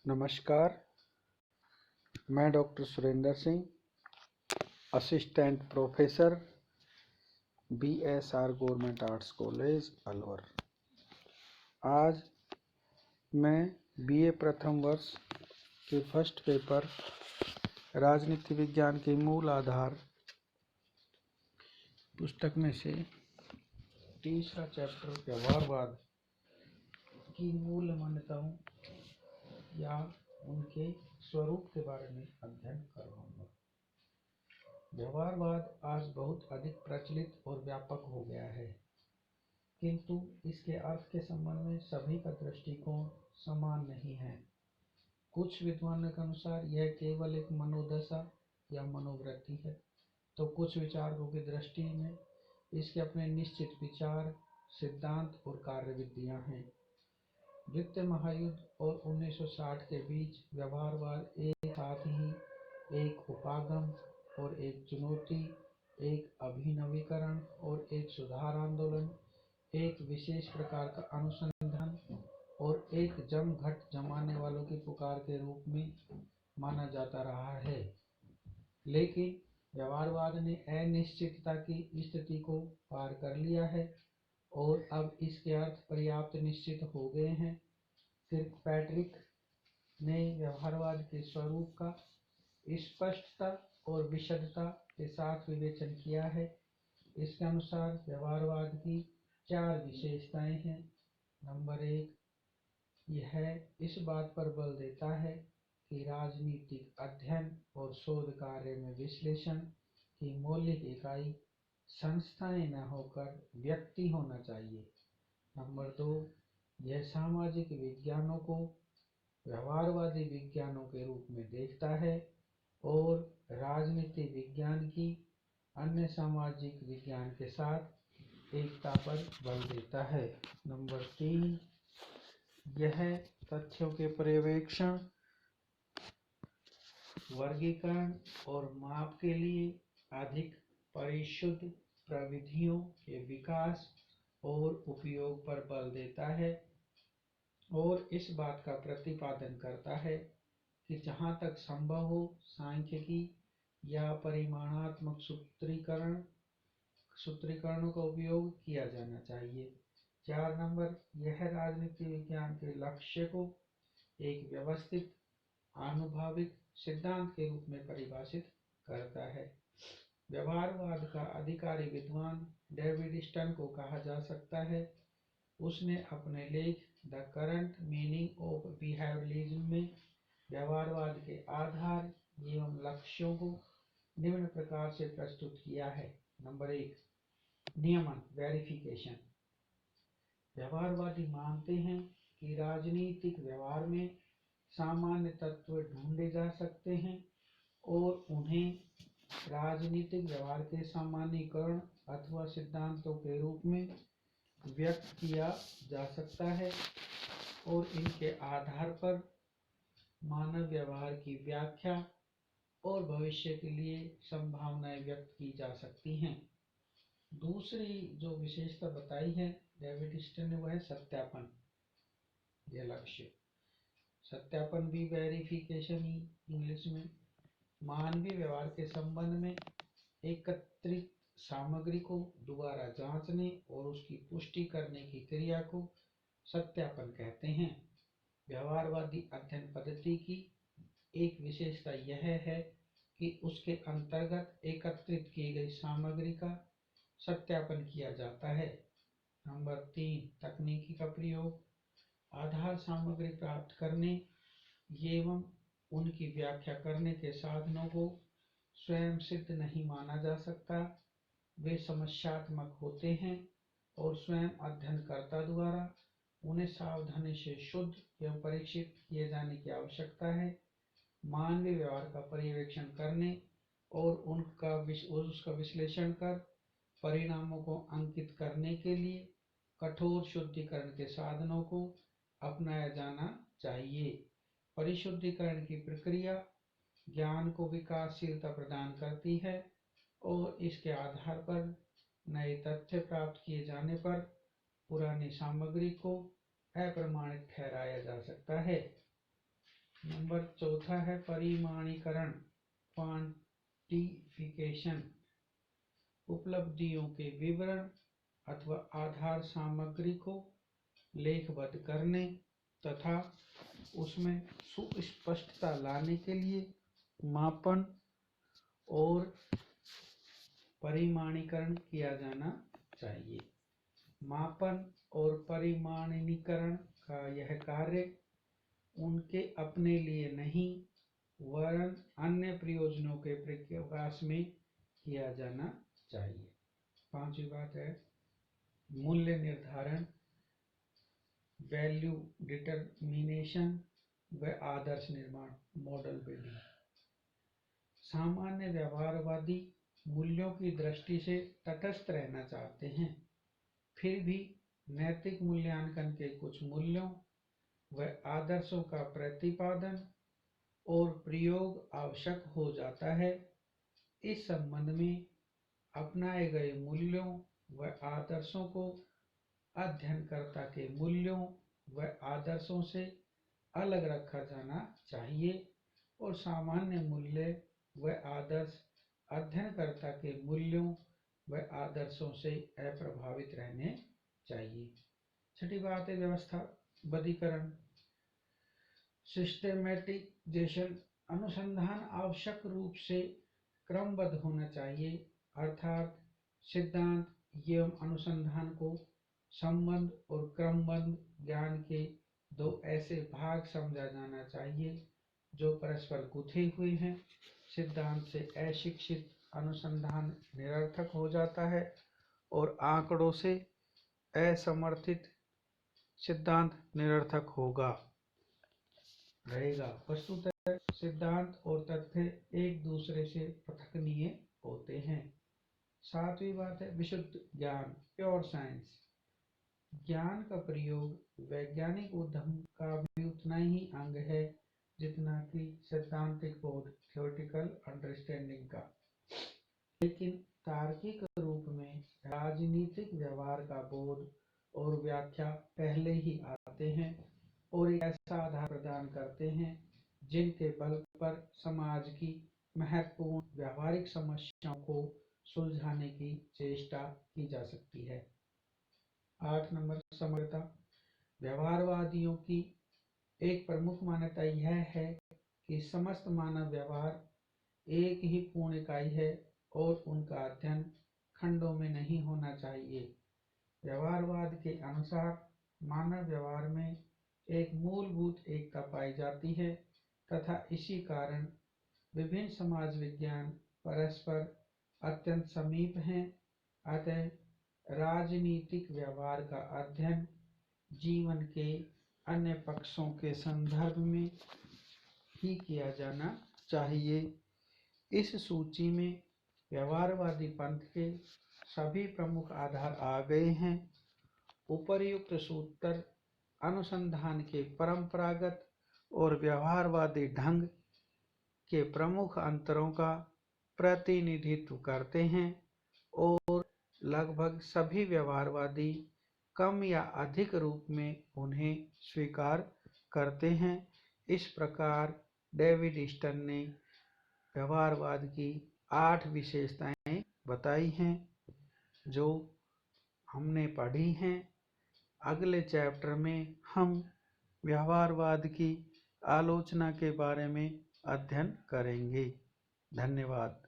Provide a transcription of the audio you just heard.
नमस्कार। मैं doctor Surendra Singh, assistant professor, BSR government arts college Alwar. आज मैं BA प्रथम वर्ष के फर्स्ट पेपर राजनीति विज्ञान के मूल आधार पुस्तक में से तीसरा चैप्टर व्यवहारवाद की मूल मान्यताओं या उनके स्वरूप के बारे में अध्ययन करवाऊंगा। व्यवहारवाद आज बहुत अधिक प्रचलित और व्यापक हो गया है, किंतु इसके अर्थ के संबंध में सभी का दृष्टिकोण समान नहीं है। कुछ विद्वानों के अनुसार यह केवल एक मनोदशा या मनोवृत्ति है, तो कुछ विचारकों की दृष्टि में इसके अपने निश्चित विचार, सिद्धांत और कार्यविधियां हैं। द्वितीय महायुद्ध और 1960 के बीच व्यवहारवाद एक साथ ही एक उपागम और एक चुनौती, एक अभिनवीकरण और एक सुधार आंदोलन, एक विशेष प्रकार का अनुसंधान और एक जमघट जमाने वालों की पुकार के रूप में माना जाता रहा है। लेकिन व्यवहारवाद ने अनिश्चितता की स्थिति को पार कर लिया है और अब इसके अर्थ पर्याप्त निश्चित हो गए हैं। किर्कपैट्रिक ने व्यवहारवाद के स्वरूप का स्पष्टता और विशदता के साथ विवेचन किया है। इसके अनुसार व्यवहारवाद की 4 विशेषताएं हैं। नंबर 1, यह इस बात पर बल देता है कि राजनीतिक अध्ययन और शोध कार्य में विश्लेषण की मौलिक इकाई संस्थाएं न होकर व्यक्ति होना चाहिए। नंबर 2, यह सामाजिक विज्ञानों को व्यवहारवादी विज्ञानों के रूप में देखता है और राजनीति विज्ञान की अन्य सामाजिक विज्ञान के साथ एकता पर बल देता है। नंबर 3, यह तथ्यों के पर्यवेक्षण, वर्गीकरण और माप के लिए अधिक परिशुद्ध प्रविधियों के विकास और उपयोग पर बल देता है और इस बात का प्रतिपादन करता है कि जहाँ तक संभव हो सांख्यिकी या परिमाणात्मक सूत्रीकरणों का उपयोग किया जाना चाहिए। 4 नंबर, यह राजनीति विज्ञान के लक्ष्य को एक व्यवस्थित आनुभाविक सिद्धांत के रूप में परिभाषित करता है। व्यवहारवाद का अधिकारी विद्वान डेविड स्टन को कहा जा सकता है। उसने अपने लेख the current meaning of behaviourism में व्यवहारवाद के आधार एवं लक्ष्यों को निम्न प्रकार से प्रस्तुत किया है। नंबर 1, नियमन वेरिफिकेशन। व्यवहारवादी मानते हैं कि राजनीतिक व्यवहार में सामान्य तत्व ढूंढे जा सकते हैं और उन्हें राजनीतिक व्यवहार के सामान्यीकरण अथवा सिद्धांतों के रूप में व्यक्त किया जा सकता है और इनके आधार पर मानव व्यवहार की व्याख्या और भविष्य के लिए संभावनाएं व्यक्त की जा सकती हैं। दूसरी जो विशेषता बताई है डेविड स्टन ने, वह है सत्यापन। यह लक्ष्य सत्यापन भी वेरिफिकेशन ही इंग्लिश में मानवीय व्यवहार के संबंध में एकत्रित सामग्री को दोबारा जांचने और उसकी पुष्टि करने की क्रिया को सत्यापन कहते हैं। व्यवहारवादी अध्ययन पद्धति की एक विशेषता यह है कि उसके अंतर्गत एकत्रित की गई सामग्री का सत्यापन किया जाता है। नंबर 3, तकनीकी का प्रयोग। आधार सामग्री प्राप्त करने एवं उनकी व्याख्या करने के साधनों को स्वयं सिद्ध नहीं माना जा सकता। वे समस्यात्मक होते हैं और स्वयं अध्ययनकर्ता द्वारा उन्हें सावधानी से शुद्ध एवं परीक्षित किए जाने की आवश्यकता है। मानवीय व्यवहार का पर्यवेक्षण करने और उसका विश्लेषण कर परिणामों को अंकित करने के लिए कठोर शुद्धिकरण के साधनों को अपनाया जाना चाहिए। परिशुद्धिकरण की प्रक्रिया ज्ञान को विकासशीलता प्रदान करती है और इसके आधार पर नए तथ्य प्राप्त किए जाने पर पुरानी सामग्री को अप्रमाणित ठहराया जा सकता है। नंबर चौथा है परिमाणीकरण, क्वांटिफिकेशन। उपलब्धियों के विवरण अथवा आधार सामग्री को लेखबद्ध करने तथा उसमें सुस्पष्टता लाने के लिए मापन और परिमाणीकरण किया जाना चाहिए। मापन और परिमाणीकरण का यह कार्य उनके अपने लिए नहीं वरन अन्य प्रयोजनों के प्रकाश में किया जाना चाहिए। पांचवी बात है मूल्य निर्धारण, वैल्यू डिटरमिनेशन व आदर्श निर्माण, मॉडल बिल्डिंग। सामान्य व्यवहारवादी मूल्यों की दृष्टि से तटस्थ रहना चाहते हैं, फिर भी नैतिक मूल्यांकन के कुछ मूल्यों व आदर्शों का प्रतिपादन और प्रयोग आवश्यक हो जाता है। इस संबंध में अपनाए गए मूल्यों व आदर्शों को अध्ययनकर्ता के मूल्यों व आदर्शों से अलग रखा जाना चाहिए और सामान्य मूल्य व आदर्श अध्ययनकर्ता के मूल्यों व आदर्शों से अप्रभावित रहने चाहिए। छठी बात है व्यवस्थाबद्धीकरण, सिस्टेमेटिजेशन। अनुसंधान आवश्यक रूप से क्रमबद्ध होना चाहिए, अर्थात सिद्धांत एवं अनुसंधान को संबंध और क्रमबद्ध ज्ञान के दो ऐसे भाग समझा जाना चाहिए जो परस्पर गुथे हुए हैं। सिद्धांत से अशिक्षित अनुसंधान निरर्थक हो जाता है और आंकड़ों से असमर्थित सिद्धांत निरर्थक रहेगा। वस्तुतः सिद्धांत और तथ्य एक दूसरे से पृथकनीय होते हैं। सातवीं बात है विशुद्ध ज्ञान, प्योर साइंस। ज्ञान का प्रयोग वैज्ञानिक उद्यम का भी उतना ही अंग है जितना कि सैद्धांतिक बोध, थ्योरेटिकल अंडरस्टैंडिंग का। लेकिन तार्किक रूप में राजनीतिक व्यवहार का बोध और व्याख्या पहले ही आते हैं और एक ऐसा आधार प्रदान करते हैं जिनके बल पर समाज की महत्वपूर्ण व्यावहारिक समस्याओं को सुलझाने की चेष्टा की जा सकती है। 8 नंबर समग्रता। व्यवहारवादियों की एक प्रमुख मान्यता यह है कि समस्त मानव व्यवहार एक ही पूर्ण इकाई है और उनका अध्ययन खंडों में नहीं होना चाहिए। व्यवहारवाद के अनुसार मानव व्यवहार में एक मूलभूत एकता पाई जाती है तथा इसी कारण विभिन्न समाज विज्ञान परस्पर अत्यंत समीप हैं। अतः राजनीतिक व्यवहार का अध्ययन जीवन के अन्य पक्षों के संदर्भ में ही किया जाना चाहिए। इस सूची में व्यवहारवादी पंथ के सभी प्रमुख आधार आ गए हैं। उपर्युक्त सूत्र अनुसंधान के परंपरागत और व्यवहारवादी ढंग के प्रमुख अंतरों का प्रतिनिधित्व करते हैं और लगभग सभी व्यवहारवादी कम या अधिक रूप में उन्हें स्वीकार करते हैं। इस प्रकार डेविड ईस्टन ने व्यवहारवाद की 8 विशेषताएं बताई हैं जो हमने पढ़ी हैं। अगले चैप्टर में हम व्यवहारवाद की आलोचना के बारे में अध्ययन करेंगे। धन्यवाद।